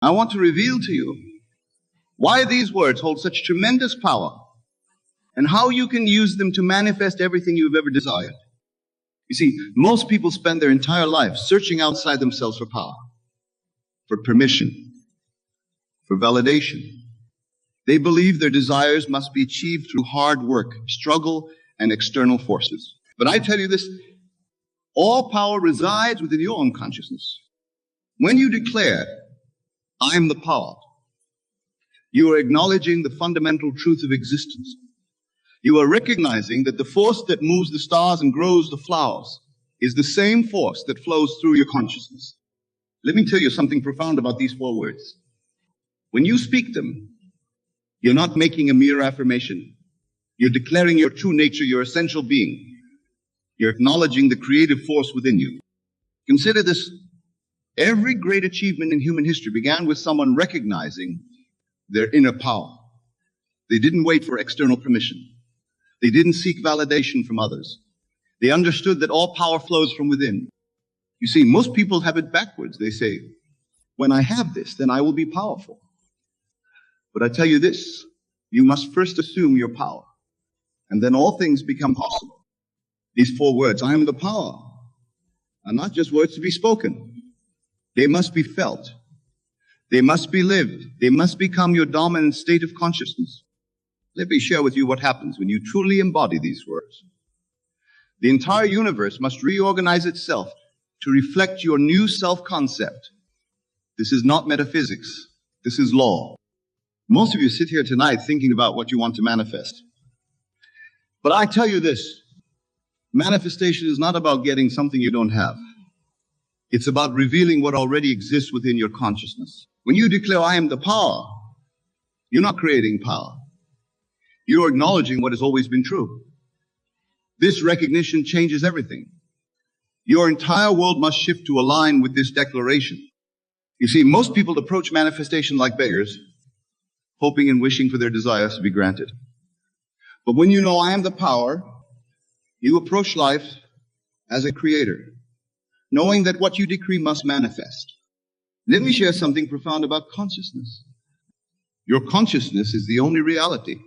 I want to reveal to you why these words hold such tremendous power and how you can use them to manifest everything you've ever desired. You see, most people spend their entire life searching outside themselves for power, for permission, for validation. They believe their desires must be achieved through hard work, struggle, and external forces. But I tell you this, all power resides within your own consciousness. When you declare, I am the power, you are acknowledging the fundamental truth of existence. You are recognizing that the force that moves the stars and grows the flowers is the same force that flows through your consciousness. Let me tell you something profound about these 4 words. When you speak them, you're not making a mere affirmation. You're declaring your true nature, your essential being. You're acknowledging the creative force within you. Consider this. Every great achievement in human history began with someone recognizing their inner power. They didn't wait for external permission. They didn't seek validation from others. They understood that all power flows from within. You see, most people have it backwards. They say, when I have this, then I will be powerful. But I tell you this, you must first assume your power, and then all things become possible. These 4 words, I am the power, are not just words to be spoken. They must be felt. They must be lived. They must become your dominant state of consciousness. Let me share with you what happens when you truly embody these words. The entire universe must reorganize itself to reflect your new self-concept. This is not metaphysics. This is law. Most of you sit here tonight thinking about what you want to manifest. But I tell you this, manifestation is not about getting something you don't have. It's about revealing what already exists within your consciousness. When you declare, I am the power, you're not creating power. You're acknowledging what has always been true. This recognition changes everything. Your entire world must shift to align with this declaration. You see, most people approach manifestation like beggars, hoping and wishing for their desires to be granted. But when you know I am the power, you approach life as a creator, knowing that what you decree must manifest. Let me share something profound about consciousness. Your consciousness is the only reality.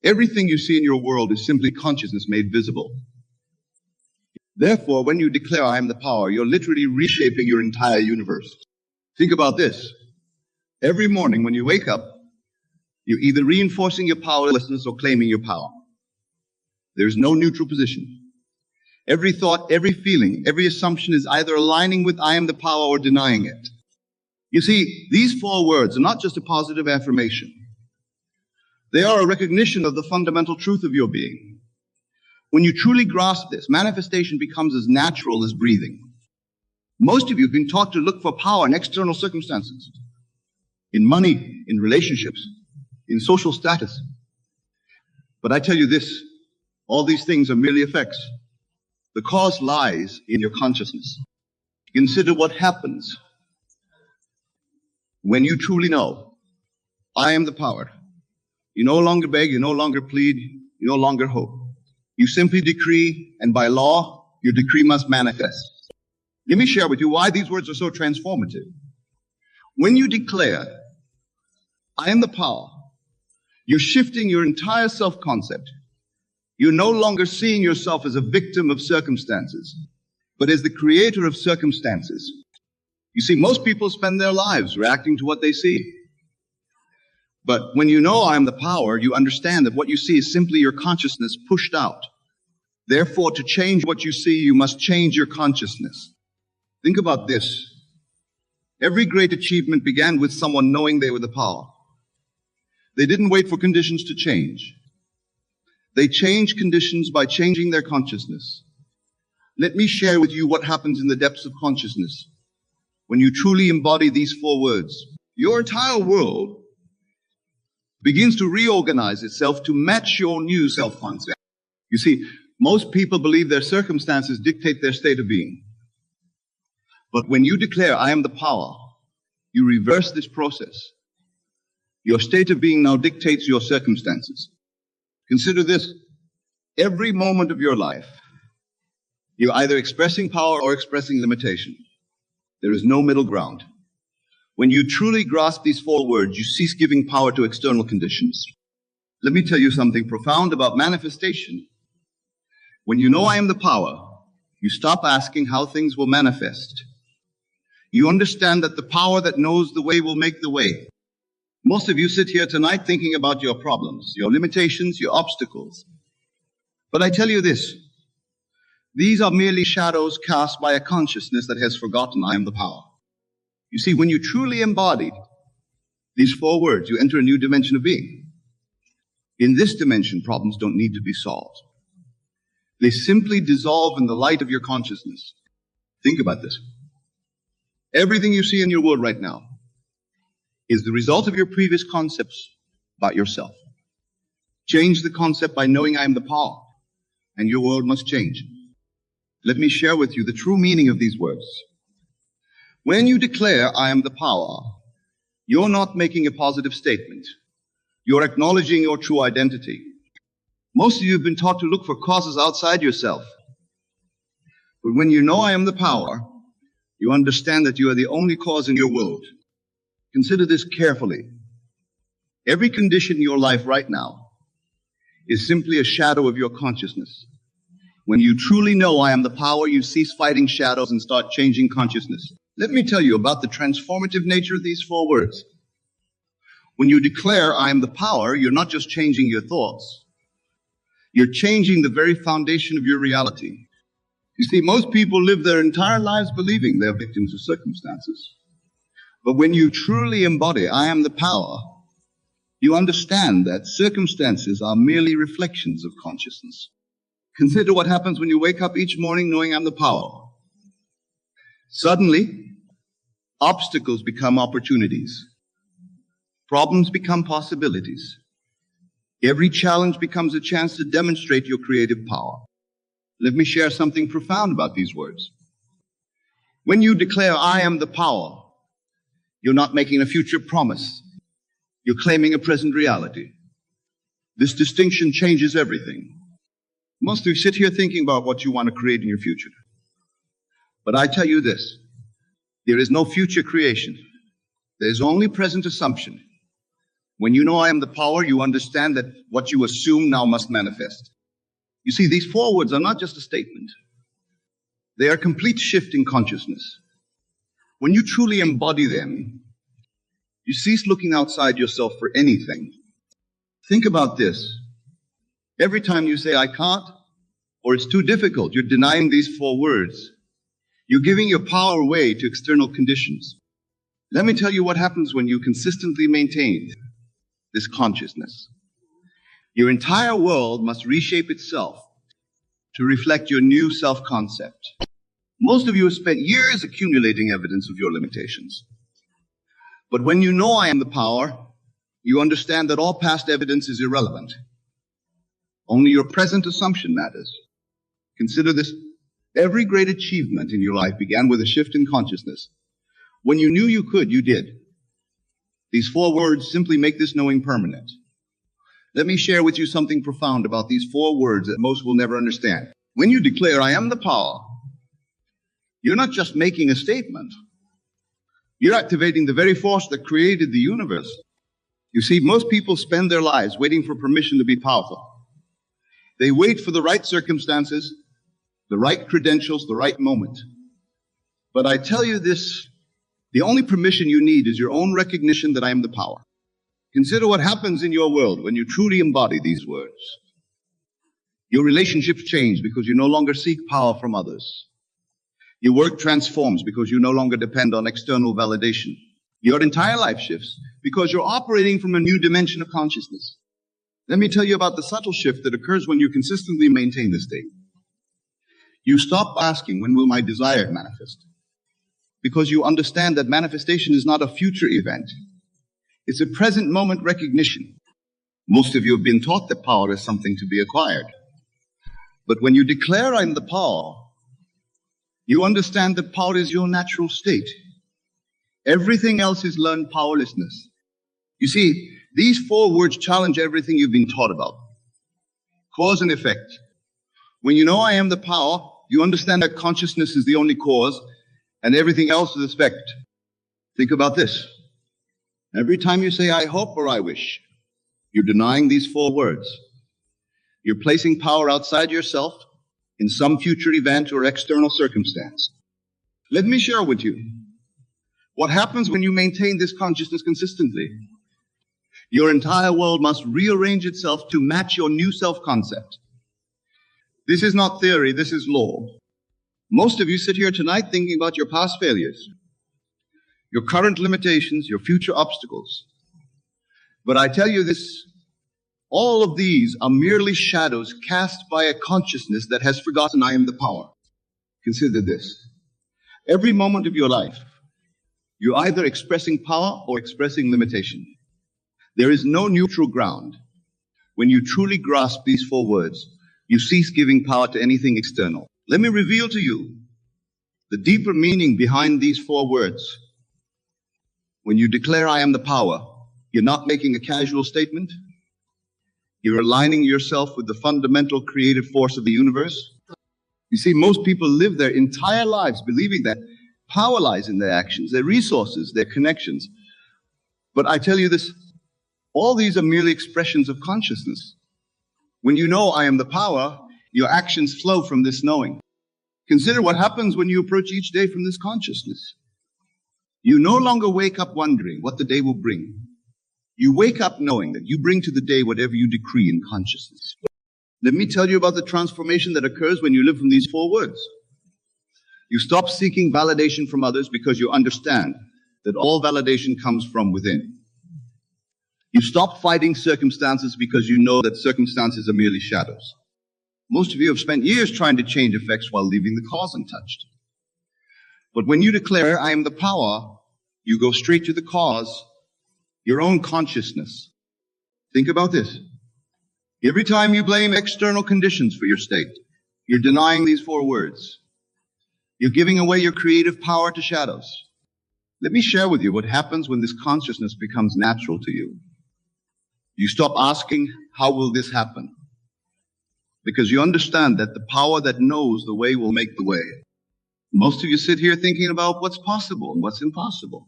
Everything you see in your world is simply consciousness made visible. Therefore, when you declare I am the power, you're literally reshaping your entire universe. Think about this. Every morning when you wake up, you're either reinforcing your powerlessness or claiming your power. There's no neutral position. Every thought, every feeling, every assumption is either aligning with I am the power or denying it. You see, these 4 words are not just a positive affirmation. They are a recognition of the fundamental truth of your being. When you truly grasp this, manifestation becomes as natural as breathing. Most of you have been taught to look for power in external circumstances, in money, in relationships, in social status. But I tell you this, all these things are merely effects. The cause lies in your consciousness. Consider what happens when you truly know, I am the power. You no longer beg, you no longer plead, you no longer hope. You simply decree, and by law, your decree must manifest. Let me share with you why these words are so transformative. When you declare, I am the power, you're shifting your entire self-concept. You're no longer seeing yourself as a victim of circumstances, but as the creator of circumstances. You see, most people spend their lives reacting to what they see. But when you know I am the power, you understand that what you see is simply your consciousness pushed out. Therefore, to change what you see, you must change your consciousness. Think about this. Every great achievement began with someone knowing they were the power. They didn't wait for conditions to change. They changed conditions by changing their consciousness. Let me share with you what happens in the depths of consciousness when you truly embody these 4 words. Your entire world begins to reorganize itself to match your new self-concept. You see, most people believe their circumstances dictate their state of being. But when you declare, I am the power, you reverse this process. Your state of being now dictates your circumstances. Consider this. Every moment of your life, you're either expressing power or expressing limitation. There is no middle ground. When you truly grasp these four words, you cease giving power to external conditions. Let me tell you something profound about manifestation. When you know I am the power, you stop asking how things will manifest. You understand that the power that knows the way will make the way. Most of you sit here tonight thinking about your problems, your limitations, your obstacles. But I tell you this, these are merely shadows cast by a consciousness that has forgotten I am the power. You see, when you truly embody these four words, you enter a new dimension of being. In this dimension, problems don't need to be solved. They simply dissolve in the light of your consciousness. Think about this. Everything you see in your world right now is the result of your previous concepts about yourself. Change the concept by knowing I am the power, and your world must change. Let me share with you the true meaning of these words. When you declare I am the power, you're not making a positive statement. You're acknowledging your true identity. Most of you have been taught to look for causes outside yourself. But when you know I am the power, you understand that you are the only cause in your world. Consider this carefully. Every condition in your life right now is simply a shadow of your consciousness. When you truly know I am the power, you cease fighting shadows and start changing consciousness. Let me tell you about the transformative nature of these four words. When you declare I am the power, you're not just changing your thoughts. You're changing the very foundation of your reality. You see, most people live their entire lives believing they're victims of circumstances. But when you truly embody I am the power, you understand that circumstances are merely reflections of consciousness. Consider what happens when you wake up each morning knowing I'm the power. Suddenly, obstacles become opportunities. Problems become possibilities. Every challenge becomes a chance to demonstrate your creative power. Let me share something profound about these words. When you declare I am the power, you're not making a future promise. You're claiming a present reality. This distinction changes everything. Most of you sit here thinking about what you want to create in your future. But I tell you this, there is no future creation. There's only present assumption. When you know I am the power, you understand that what you assume now must manifest. You see, these four words are not just a statement. They are a complete shift in consciousness. When you truly embody them, you cease looking outside yourself for anything. Think about this. Every time you say, I can't, or it's too difficult, you're denying these four words. You're giving your power away to external conditions. Let me tell you what happens when you consistently maintain this consciousness. Your entire world must reshape itself to reflect your new self-concept. Most of you have spent years accumulating evidence of your limitations. But when you know I am the power, you understand that all past evidence is irrelevant. Only your present assumption matters. Consider this. Every great achievement in your life began with a shift in consciousness. When you knew you could, you did. These four words simply make this knowing permanent. Let me share with you something profound about these four words that most will never understand. When you declare, I am the power, you're not just making a statement. You're activating the very force that created the universe. You see, most people spend their lives waiting for permission to be powerful. They wait for the right circumstances, the right credentials, the right moment. But I tell you this, the only permission you need is your own recognition that I am the power. Consider what happens in your world when you truly embody these words. Your relationships change because you no longer seek power from others. Your work transforms because you no longer depend on external validation. Your entire life shifts because you're operating from a new dimension of consciousness. Let me tell you about the subtle shift that occurs when you consistently maintain this state. You stop asking, when will my desire manifest? Because you understand that manifestation is not a future event. It's a present moment recognition. Most of you have been taught that power is something to be acquired. But when you declare I'm the power, you understand that power is your natural state. Everything else is learned powerlessness. You see, these four words challenge everything you've been taught about. Cause and effect. When you know I am the power, you understand that consciousness is the only cause and everything else is effect. Think about this. Every time you say, I hope or I wish, you're denying these four words. You're placing power outside yourself in some future event or external circumstance. Let me share with you what happens when you maintain this consciousness consistently. Your entire world must rearrange itself to match your new self-concept. This is not theory, this is law. Most of you sit here tonight thinking about your past failures, your current limitations, your future obstacles. But I tell you this, all of these are merely shadows cast by a consciousness that has forgotten I am the power. Consider this. Every moment of your life, you're either expressing power or expressing limitation. There is no neutral ground. When you truly grasp these four words, you cease giving power to anything external. Let me reveal to you the deeper meaning behind these four words. When you declare I am the power, you're not making a casual statement. You're aligning yourself with the fundamental creative force of the universe. You see, most people live their entire lives believing that power lies in their actions, their resources, their connections. But I tell you this, all these are merely expressions of consciousness. When you know I am the power, your actions flow from this knowing. Consider what happens when you approach each day from this consciousness. You no longer wake up wondering what the day will bring. You wake up knowing that you bring to the day whatever you decree in consciousness. Let me tell you about the transformation that occurs when you live from these four words. You stop seeking validation from others because you understand that all validation comes from within. You stop fighting circumstances because you know that circumstances are merely shadows. Most of you have spent years trying to change effects while leaving the cause untouched. But when you declare, I am the power, you go straight to the cause, your own consciousness. Think about this. Every time you blame external conditions for your state, you're denying these four words. You're giving away your creative power to shadows. Let me share with you what happens when this consciousness becomes natural to you. You stop asking, how will this happen? Because you understand that the power that knows the way will make the way. Most of you sit here thinking about what's possible and what's impossible.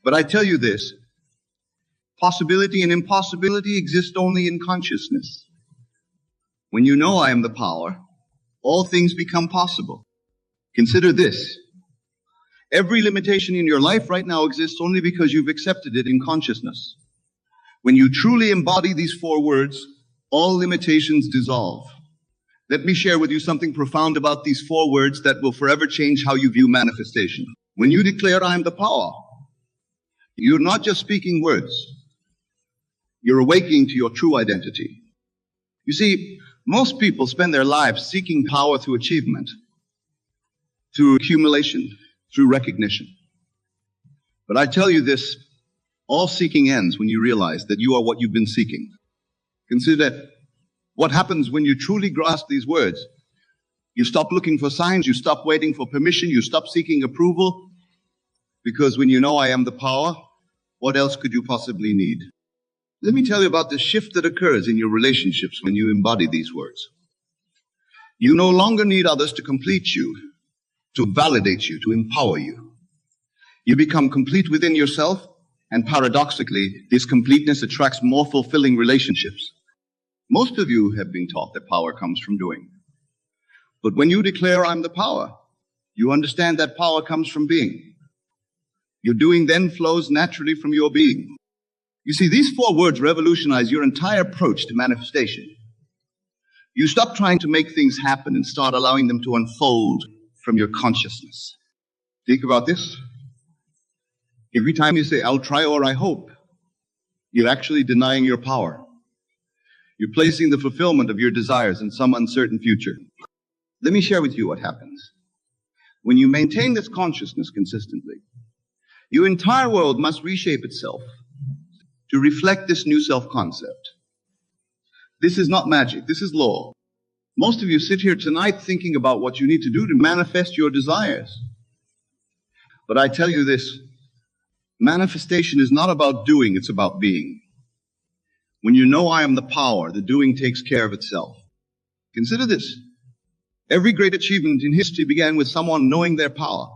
But I tell you this, possibility and impossibility exist only in consciousness. When you know I am the power, all things become possible. Consider this. Every limitation in your life right now exists only because you've accepted it in consciousness. When you truly embody these four words, all limitations dissolve. Let me share with you something profound about these four words that will forever change how you view manifestation. When you declare I am the power, you're not just speaking words. You're awakening to your true identity. You see, most people spend their lives seeking power through achievement, through accumulation, through recognition. But I tell you this, all seeking ends when you realize that you are what you've been seeking. Consider what happens when you truly grasp these words. You stop looking for signs, you stop waiting for permission, you stop seeking approval, because when you know I am the power, what else could you possibly need? Let me tell you about the shift that occurs in your relationships when you embody these words. You no longer need others to complete you, to validate you, to empower you. You become complete within yourself, and paradoxically, this completeness attracts more fulfilling relationships. Most of you have been taught that power comes from doing. But when you declare I'm the power, you understand that power comes from being. Your doing then flows naturally from your being. You see, these four words revolutionize your entire approach to manifestation. You stop trying to make things happen and start allowing them to unfold from your consciousness. Think about this. Every time you say, I'll try or I hope, you're actually denying your power. You're placing the fulfillment of your desires in some uncertain future. Let me share with you what happens. When you maintain this consciousness consistently, your entire world must reshape itself to reflect this new self-concept. This is not magic, this is law. Most of you sit here tonight thinking about what you need to do to manifest your desires. But I tell you this, manifestation is not about doing, it's about being. When you know I am the power, the doing takes care of itself. Consider this. Every great achievement in history began with someone knowing their power.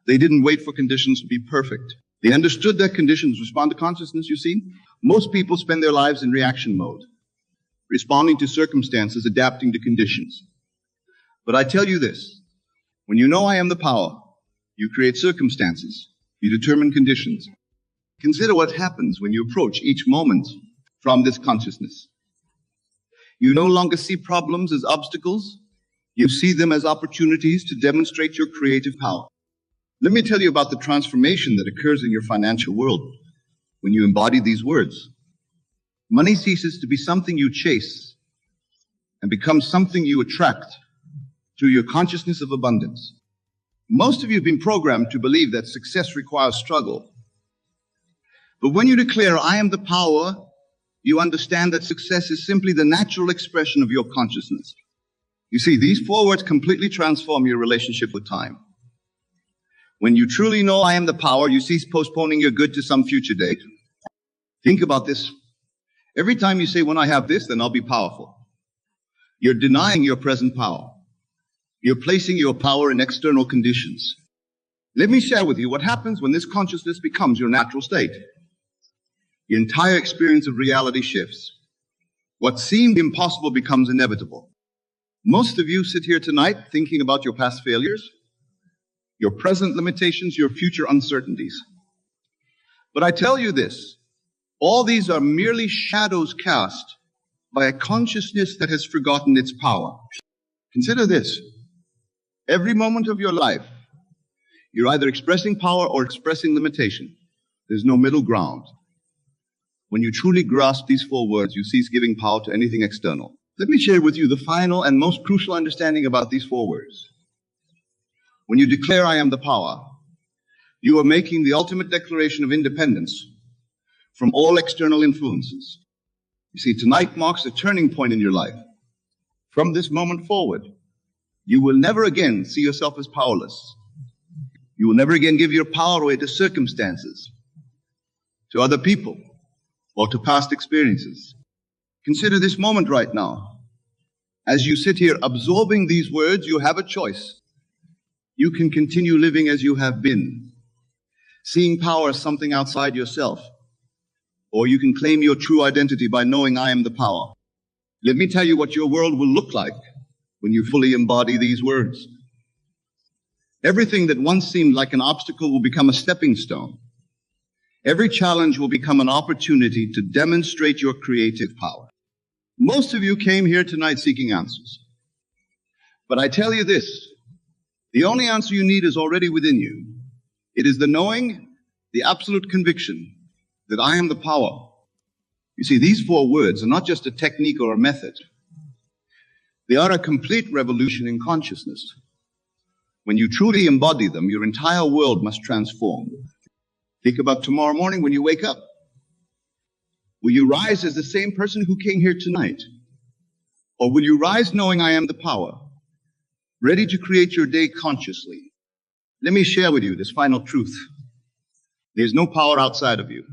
They didn't wait for conditions to be perfect. They understood that conditions respond to consciousness, you see. Most people spend their lives in reaction mode, responding to circumstances, adapting to conditions. But I tell you this, when you know I am the power, you create circumstances, you determine conditions. Consider what happens when you approach each moment from this consciousness. You no longer see problems as obstacles, you see them as opportunities to demonstrate your creative power. Let me tell you about the transformation that occurs in your financial world when you embody these words. Money ceases to be something you chase and becomes something you attract through your consciousness of abundance. Most of you have been programmed to believe that success requires struggle. But when you declare, I am the power, you understand that success is simply the natural expression of your consciousness. You see, these 4 words completely transform your relationship with time. When you truly know I am the power, you cease postponing your good to some future date. Think about this. Every time you say, when I have this, then I'll be powerful, you're denying your present power. You're placing your power in external conditions. Let me share with you what happens when this consciousness becomes your natural state. Your entire experience of reality shifts. What seemed impossible becomes inevitable. Most of you sit here tonight thinking about your past failures, your present limitations, your future uncertainties. But I tell you this, all these are merely shadows cast by a consciousness that has forgotten its power. Consider this. Every moment of your life, you're either expressing power or expressing limitation. There's no middle ground. When you truly grasp these 4 words, you cease giving power to anything external. Let me share with you the final and most crucial understanding about these 4 words. When you declare I am the power, you are making the ultimate declaration of independence from all external influences. You see, tonight marks a turning point in your life. From this moment forward, you will never again see yourself as powerless. You will never again give your power away to circumstances, to other people, or to past experiences. Consider this moment right now. As you sit here absorbing these words, you have a choice. You can continue living as you have been, seeing power as something outside yourself, or you can claim your true identity by knowing I am the power. Let me tell you what your world will look like when you fully embody these words. Everything that once seemed like an obstacle will become a stepping stone. Every challenge will become an opportunity to demonstrate your creative power. Most of you came here tonight seeking answers. But I tell you this, the only answer you need is already within you. It is the knowing, the absolute conviction that I am the power. You see, these 4 words are not just a technique or a method. They are a complete revolution in consciousness. When you truly embody them, your entire world must transform. Think about tomorrow morning when you wake up. Will you rise as the same person who came here tonight? Or will you rise knowing I am the power, ready to create your day consciously? Let me share with you this final truth. There's no power outside of you.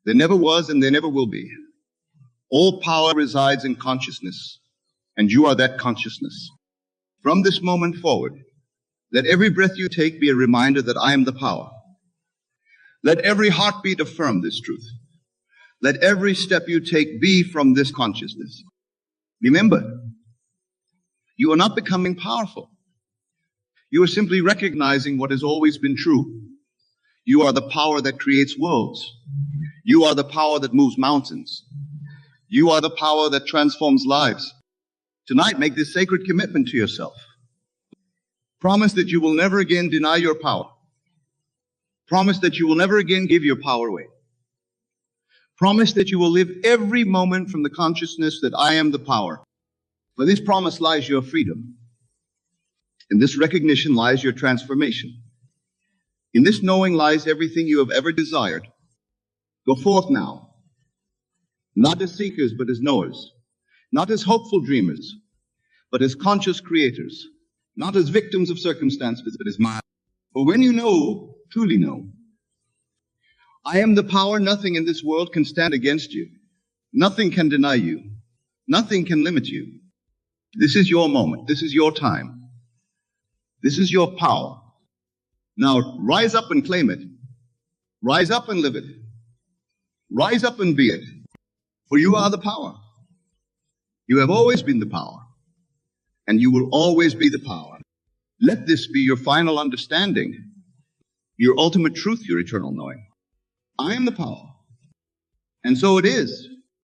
There never was and there never will be. All power resides in consciousness, and you are that consciousness. From this moment forward, let every breath you take be a reminder that I am the power. Let every heartbeat affirm this truth. Let every step you take be from this consciousness. Remember, you are not becoming powerful. You are simply recognizing what has always been true. You are the power that creates worlds. You are the power that moves mountains. You are the power that transforms lives. Tonight, make this sacred commitment to yourself. Promise that you will never again deny your power. Promise that you will never again give your power away. Promise that you will live every moment from the consciousness that I am the power. For this promise lies your freedom. In this recognition lies your transformation. In this knowing lies everything you have ever desired. Go forth now, not as seekers, but as knowers, not as hopeful dreamers, but as conscious creators, not as victims of circumstances, but as masters. For when you know, truly know, I am the power, nothing in this world can stand against you. Nothing can deny you. Nothing can limit you. This is your moment. This is your time. This is your power. Now rise up and claim it. Rise up and live it. Rise up and be it. For you are the power. You have always been the power. And you will always be the power. Let this be your final understanding, your ultimate truth, your eternal knowing. I am the power. And so it is.